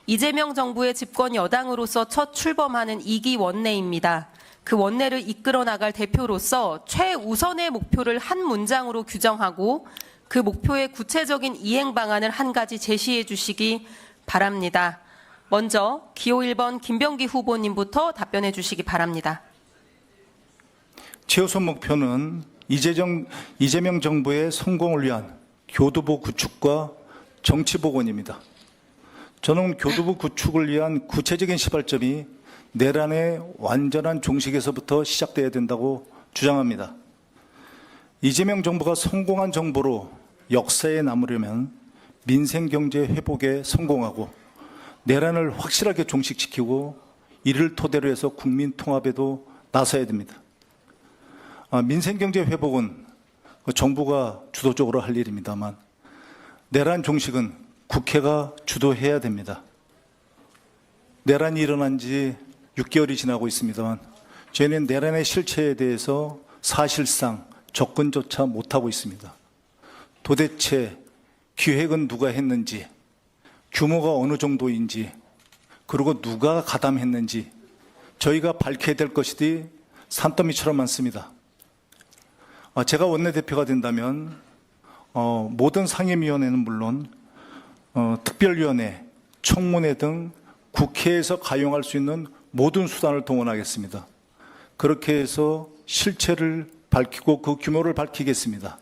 이재명 정부의 집권 여당으로서 첫 출범하는 2기 원내입니다. 그 원내를 이끌어 나갈 대표로서 최우선의 목표를 한 문장으로 규정하고 그 목표의 구체적인 이행 방안을 한 가지 제시해 주시기 바랍니다. 먼저 기호 1번 김병기 후보님부터 답변해 주시기 바랍니다. 최우선 목표는 이재명 정부의 성공을 위한 교두보 구축과 정치 복원입니다. 저는 교두보 구축을 위한 구체적인 시발점이 내란의 완전한 종식에서부터 시작돼야 된다고 주장합니다. 이재명 정부가 성공한 정부로 역사에 남으려면 민생경제 회복에 성공하고 내란을 확실하게 종식시키고 이를 토대로 해서 국민 통합에도 나서야 됩니다. 민생경제 회복은 정부가 주도적으로 할 일입니다만 내란 종식은 국회가 주도해야 됩니다. 내란이 일어난 지 6개월이 지나고 있습니다만 저희는 내란의 실체에 대해서 사실상 접근조차 못하고 있습니다. 도대체 기획은 누가 했는지, 규모가 어느 정도인지, 그리고 누가 가담했는지 저희가 밝혀야 될 것이 산더미처럼 많습니다. 제가 원내대표가 된다면 모든 상임위원회는 물론 특별위원회, 청문회 등 국회에서 가용할 수 있는 모든 수단을 동원하겠습니다. 그렇게 해서 실체를 밝히고 그 규모를 밝히겠습니다.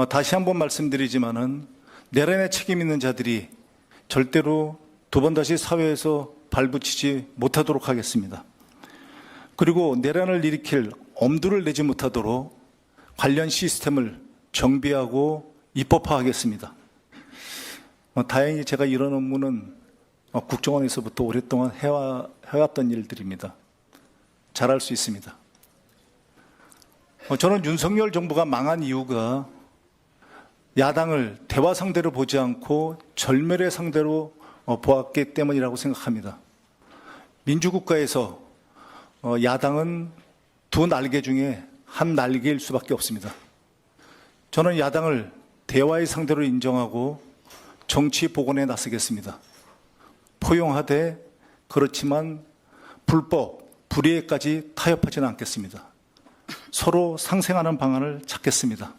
다시 한번 말씀드리지만은 내란에 책임 있는 자들이 절대로 두 번 다시 사회에서 발붙이지 못하도록 하겠습니다. 그리고 내란을 일으킬 엄두를 내지 못하도록 관련 시스템을 정비하고 입법화하겠습니다. 다행히 제가 이런 업무는 국정원에서부터 오랫동안 해왔던 일들입니다. 잘할 수 있습니다. 저는 윤석열 정부가 망한 이유가 야당을 대화 상대로 보지 않고 절멸의 상대로 보았기 때문이라고 생각합니다. 민주국가에서 야당은 두 날개 중에 한 날개일 수밖에 없습니다. 저는 야당을 대화의 상대로 인정하고 정치 복원에 나서겠습니다. 포용하되 그렇지만 불법, 불의에까지 타협하지는 않겠습니다. 서로 상생하는 방안을 찾겠습니다.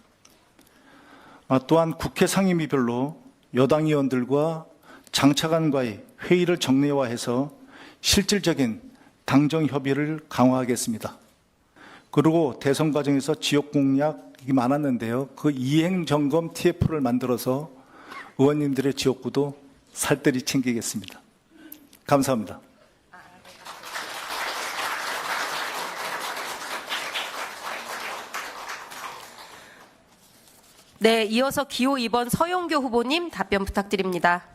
또한 국회 상임위별로 여당 의원들과 장차관과의 회의를 정례화해서 실질적인 당정 협의를 강화하겠습니다. 그리고 대선 과정에서 지역 공약이 많았는데요. 그 이행 점검 TF를 만들어서 의원님들의 지역구도 살뜰히 챙기겠습니다. 감사합니다. 네, 이어서 기호 2번 서영교 후보님 답변 부탁드립니다.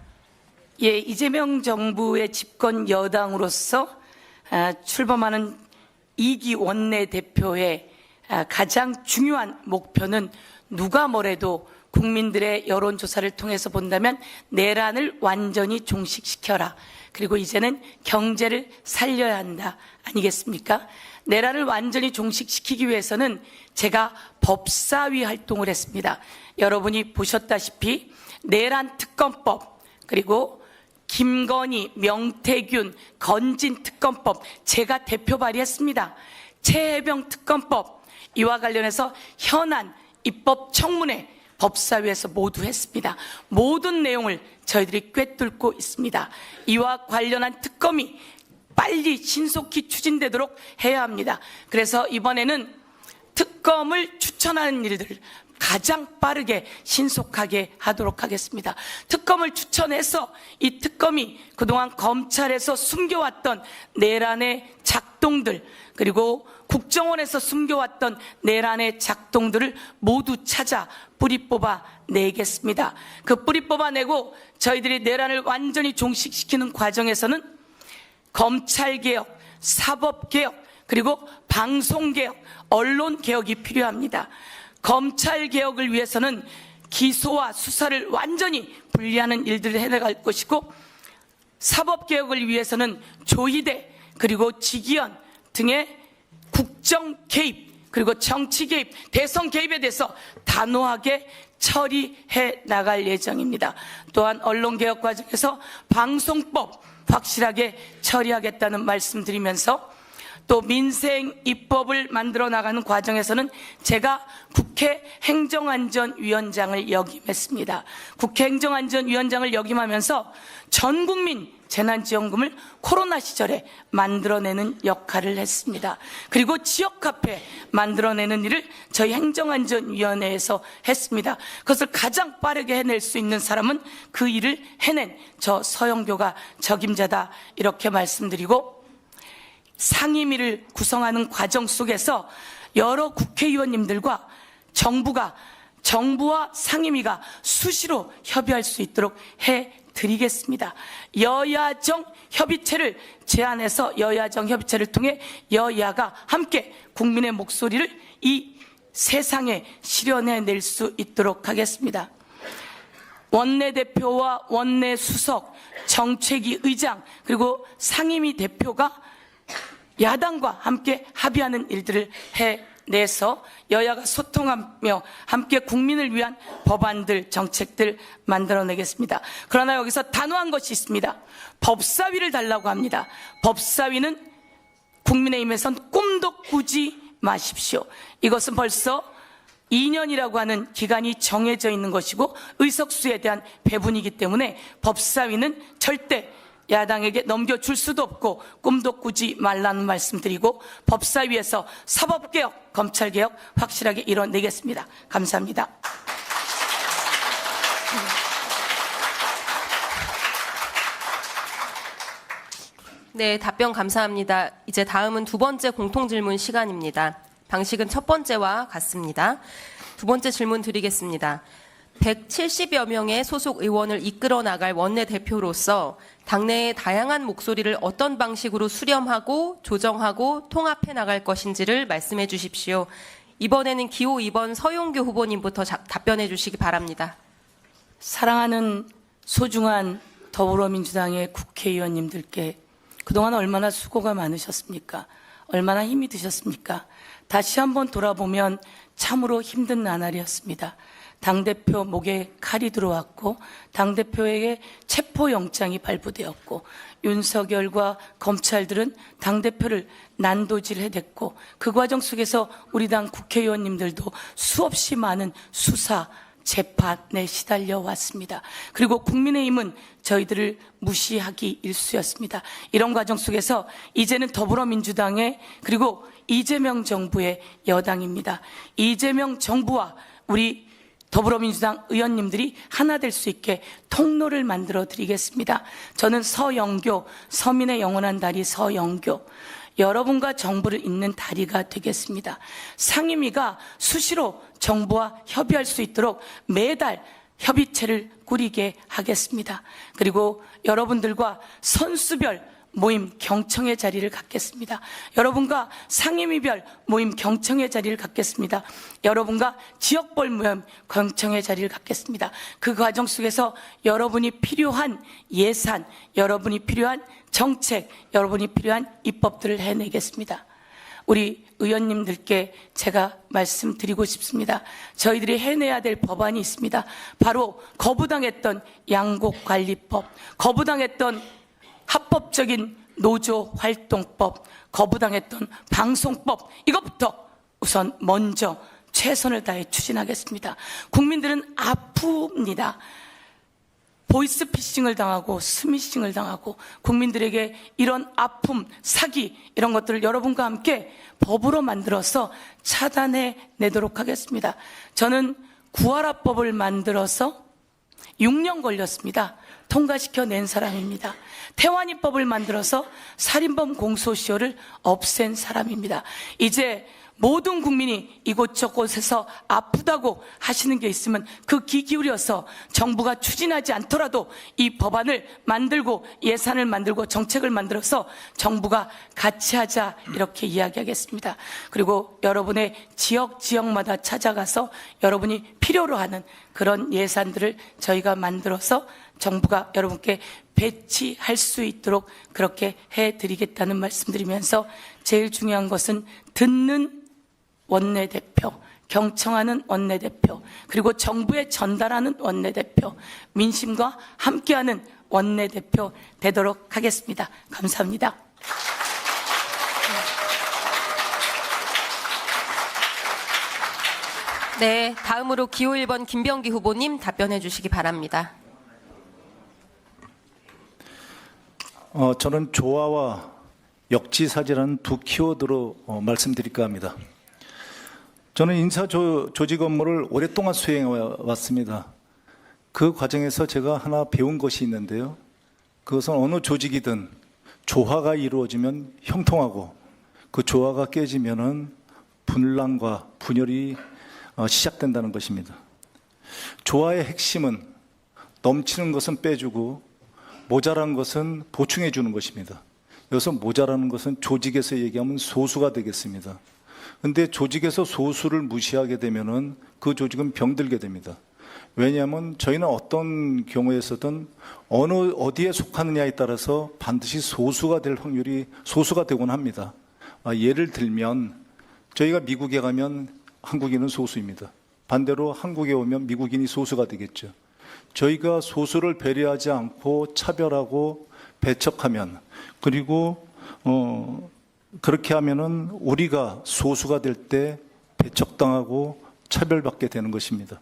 예, 이재명 정부의 집권 여당으로서 출범하는 2기 원내대표의 가장 중요한 목표는 누가 뭐래도 국민들의 여론조사를 통해서 본다면 내란을 완전히 종식시켜라. 그리고 이제는 경제를 살려야 한다. 아니겠습니까? 내란을 완전히 종식시키기 위해서는 제가 법사위 활동을 했습니다. 여러분이 보셨다시피 내란 특검법, 그리고 김건희, 명태균, 건진 특검법 제가 대표 발의했습니다. 최혜병 특검법, 이와 관련해서 현안 입법 청문회 법사위에서 모두 했습니다. 모든 내용을 저희들이 꿰뚫고 있습니다. 이와 관련한 특검이 빨리 신속히 추진되도록 해야 합니다. 그래서 이번에는 특검을 추천하는 일들을 가장 빠르게 신속하게 하도록 하겠습니다. 특검을 추천해서 이 특검이 그동안 검찰에서 숨겨왔던 내란의 작동들, 그리고 국정원에서 숨겨왔던 내란의 작동들을 모두 찾아 뿌리 뽑아 내겠습니다. 그 뿌리 뽑아내고 저희들이 내란을 완전히 종식시키는 과정에서는 검찰개혁, 사법개혁, 그리고 방송개혁, 언론개혁이 필요합니다. 검찰개혁을 위해서는 기소와 수사를 완전히 분리하는 일들을 해나갈 것이고, 사법개혁을 위해서는 조희대 그리고 직위원 등의 국정 개입, 그리고 정치 개입, 대선 개입에 대해서 단호하게 처리해 나갈 예정입니다. 또한 언론개혁 과정에서 방송법 확실하게 처리하겠다는 말씀드리면서 또 민생 입법을 만들어 나가는 과정에서는 제가 국회 행정안전위원장을 역임했습니다. 국회 행정안전위원장을 역임하면서 전 국민 재난지원금을 코로나 시절에 만들어내는 역할을 했습니다. 그리고 지역카페 만들어내는 일을 저희 행정안전위원회에서 했습니다. 그것을 가장 빠르게 해낼 수 있는 사람은 그 일을 해낸 저 서영교가 적임자다, 이렇게 말씀드리고, 상임위를 구성하는 과정 속에서 여러 국회의원님들과 정부와 상임위가 수시로 협의할 수 있도록 해드리겠습니다. 여야정 협의체를 제안해서 여야정 협의체를 통해 여야가 함께 국민의 목소리를 이 세상에 실현해낼 수 있도록 하겠습니다. 원내대표와 원내수석, 정책위 의장, 그리고 상임위 대표가 야당과 함께 합의하는 일들을 해내서 여야가 소통하며 함께 국민을 위한 법안들, 정책들 만들어내겠습니다. 그러나 여기서 단호한 것이 있습니다. 법사위를 달라고 합니다. 법사위는 국민의힘에선 꿈도 꾸지 마십시오. 이것은 벌써 2년이라고 하는 기간이 정해져 있는 것이고 의석수에 대한 배분이기 때문에 법사위는 절대 야당에게 넘겨줄 수도 없고 꿈도 꾸지 말라는 말씀드리고, 법사위에서 사법개혁, 검찰개혁 확실하게 이뤄내겠습니다. 감사합니다. 네, 답변 감사합니다. 이제 다음은 두 번째 공통질문 시간입니다. 방식은 첫 번째와 같습니다. 두 번째 질문 드리겠습니다. 170여 명의 소속 의원을 이끌어 나갈 원내대표로서 당내의 다양한 목소리를 어떤 방식으로 수렴하고 조정하고 통합해 나갈 것인지를 말씀해 주십시오. 이번에는 기호 2번 서용교 후보님부터 답변해 주시기 바랍니다. 사랑하는 소중한 더불어민주당의 국회의원님들께 그동안 얼마나 수고가 많으셨습니까? 얼마나 힘이 드셨습니까? 다시 한번 돌아보면 참으로 힘든 나날이었습니다. 당대표 목에 칼이 들어왔고 당대표에게 체포영장이 발부되었고 윤석열과 검찰들은 당대표를 난도질해댔고 그 과정 속에서 우리 당 국회의원님들도 수없이 많은 수사, 재판에 시달려 왔습니다. 그리고 국민의힘은 저희들을 무시하기 일쑤였습니다. 이런 과정 속에서 이제는 더불어민주당의 그리고 이재명 정부의 여당입니다. 이재명 정부와 우리 더불어민주당 의원님들이 하나 될 수 있게 통로를 만들어 드리겠습니다. 저는 서영교, 서민의 영원한 다리 서영교, 여러분과 정부를 잇는 다리가 되겠습니다. 상임위가 수시로 정부와 협의할 수 있도록 매달 협의체를 꾸리게 하겠습니다. 그리고 여러분들과 선수별 모임 경청의 자리를 갖겠습니다. 여러분과 상임위별 모임 경청의 자리를 갖겠습니다. 여러분과 지역별 모임 경청의 자리를 갖겠습니다. 그 과정 속에서 여러분이 필요한 예산, 여러분이 필요한 정책, 여러분이 필요한 입법들을 해내겠습니다. 우리 의원님들께 제가 말씀드리고 싶습니다. 저희들이 해내야 될 법안이 있습니다. 바로 거부당했던 양곡관리법, 거부당했던 합법적인 노조활동법, 거부당했던 방송법, 이것부터 우선 먼저 최선을 다해 추진하겠습니다. 국민들은 아픕니다. 보이스피싱을 당하고 스미싱을 당하고 국민들에게 이런 아픔, 사기 이런 것들을 여러분과 함께 법으로 만들어서 차단해 내도록 하겠습니다. 저는 구하라법을 만들어서 6년 걸렸습니다. 통과시켜 낸 사람입니다. 태완이법을 만들어서 살인범 공소시효를 없앤 사람입니다. 이제 모든 국민이 이곳저곳에서 아프다고 하시는 게 있으면 그 귀 기울여서 정부가 추진하지 않더라도 이 법안을 만들고 예산을 만들고 정책을 만들어서 정부가 같이 하자 이렇게 이야기하겠습니다. 그리고 여러분의 지역마다 찾아가서 여러분이 필요로 하는 그런 예산들을 저희가 만들어서 정부가 여러분께 배치할 수 있도록 그렇게 해드리겠다는 말씀드리면서 제일 중요한 것은 듣는 원내대표, 경청하는 원내대표, 그리고 정부에 전달하는 원내대표, 민심과 함께하는 원내대표 되도록 하겠습니다. 감사합니다. 네, 다음으로 기호 1번 김병기 후보님 답변해 주시기 바랍니다. 저는 조화와 역지사지라는 두 키워드로 말씀드릴까 합니다. 저는 인사 조직 업무를 오랫동안 수행해 왔습니다. 그 과정에서 제가 하나 배운 것이 있는데요. 그것은 어느 조직이든 조화가 이루어지면 형통하고 그 조화가 깨지면은 분란과 분열이 시작된다는 것입니다. 조화의 핵심은 넘치는 것은 빼주고 모자란 것은 보충해 주는 것입니다. 여기서 모자라는 것은 조직에서 얘기하면 소수가 되겠습니다. 그런데 조직에서 소수를 무시하게 되면은 그 조직은 병들게 됩니다. 왜냐하면 저희는 어떤 경우에서든 어디에 속하느냐에 따라서 반드시 소수가 될 확률이 소수가 되곤 합니다. 예를 들면 저희가 미국에 가면 한국인은 소수입니다. 반대로 한국에 오면 미국인이 소수가 되겠죠. 저희가 소수를 배려하지 않고 차별하고 배척하면, 그리고 그렇게 하면은 우리가 소수가 될 때 배척당하고 차별받게 되는 것입니다.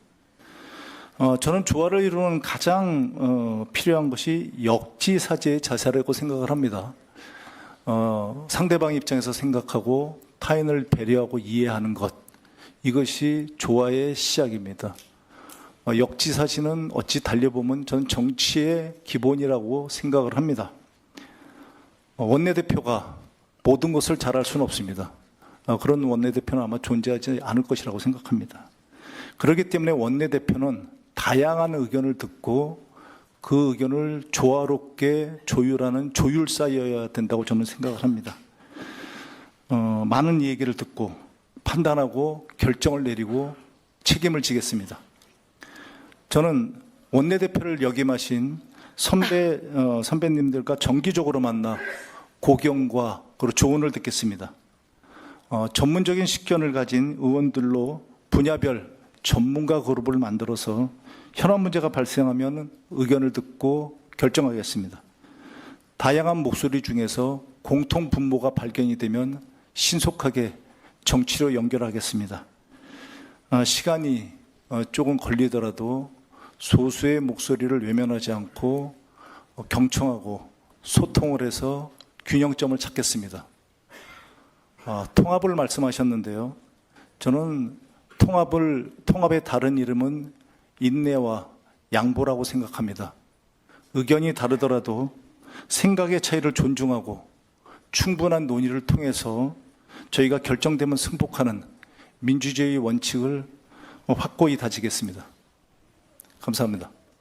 저는 조화를 이루는 가장 필요한 것이 역지사지의 자세라고 생각을 합니다. 상대방 입장에서 생각하고 타인을 배려하고 이해하는 것, 이것이 조화의 시작입니다. 역지사지는 어찌 달려보면 저는 정치의 기본이라고 생각을 합니다. 원내대표가 모든 것을 잘할 수는 없습니다. 그런 원내대표는 아마 존재하지 않을 것이라고 생각합니다. 그렇기 때문에 원내대표는 다양한 의견을 듣고 그 의견을 조화롭게 조율하는 조율사여야 된다고 저는 생각을 합니다. 많은 얘기를 듣고 판단하고 결정을 내리고 책임을 지겠습니다. 저는 원내대표를 역임하신 선배님들과 정기적으로 만나 고경과 그리고 조언을 듣겠습니다. 전문적인 식견을 가진 의원들로 분야별 전문가 그룹을 만들어서 현안 문제가 발생하면 의견을 듣고 결정하겠습니다. 다양한 목소리 중에서 공통 분모가 발견이 되면 신속하게 정치로 연결하겠습니다. 시간이 조금 걸리더라도 소수의 목소리를 외면하지 않고 경청하고 소통을 해서 균형점을 찾겠습니다. 통합을 말씀하셨는데요. 저는 통합의 다른 이름은 인내와 양보라고 생각합니다. 의견이 다르더라도 생각의 차이를 존중하고 충분한 논의를 통해서 저희가 결정되면 승복하는 민주주의 원칙을 확고히 다지겠습니다. 감사합니다.